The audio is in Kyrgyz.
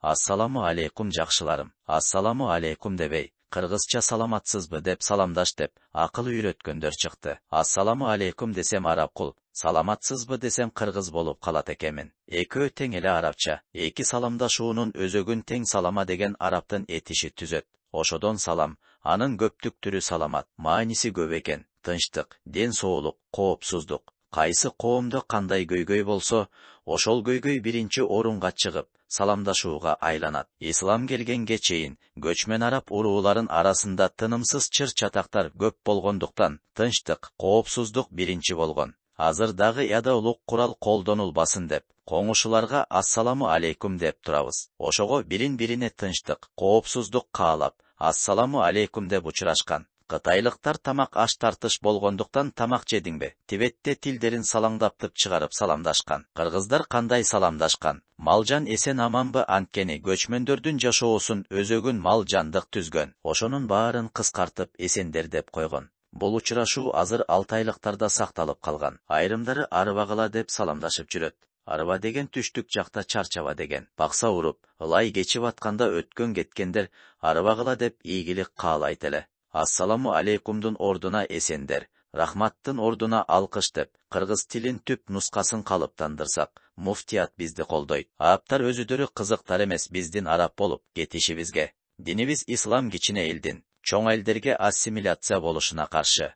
Assalamu aleykum жакшыларым. Assalamu aleykum debey, kırgızça salamatsızbı dep salamdaş dep, akıl үйrötkөндөр çıktı. Assalamu aleykum desem arap kul, salamatsızbı desem kırgız bolup kalat ekemin. Ekö teң ele arapça, eki salamdaşuunun özөгүн teң salama degen araptın etişi tüzöt. Oşodon salam, anın көптүк türü salamat, maanisi көп eken, тынчтык, ден соолук, коопсуздук. Кайсы коомдо кандай көйгөй болсо, ошол көйгөй биринчи орунга чыгып, salamdaşууга айланат. İslam келгенге чейин, göçmen Arap урууларын арасында тынымсыз чыр чатактар көп болгондуктан, тынчтык, коопсуздук биринчи болгон. Азыр дагы яда улук курал колдонулбасын деп, коңушуларга ассаламу алейкум деп турабыз. Ошого бирин-бирине тынчтык, коопсуздук каалап, ассаламу алейкум деп учурашкан. Кытайлыктар тамак аш тартыш болгондуктан тамак жедиңби? Тибетте тилдерин салаңдаптып чыгарып саламдашкан. Кыргыздар кандай саламдашкан? Малжан эсен аманбы анткени көчмөндөрдүн жашоосун өзөгүн малжандык түзгөн. Ошонун баарын кыскартып эсендер деп койгон. Бул учурашуу азыр алтайлыктарда сакталып калган. Айрымдары арыбагыла деп саламдашып жүрөт. Арыба деген түштүк жакта чарчаба деген. Бакса уруп, ылай кечип атканда өткөн кеткендер арыбагыла деп ийгилик каалайт эле. Assalamu aleykumdun orduna esender, rahmattın orduna alkış dep, kırgız tilin tüp nuskasın kalıptandırsak, muftiyat bizdi koldoyt. Aaptar özüdürü kızıktar emes bizdin Arap bolup, getişibizge. Dinimiz İslam giçine eldin, çoğ elderge assimilyasiya boluşuna karşı.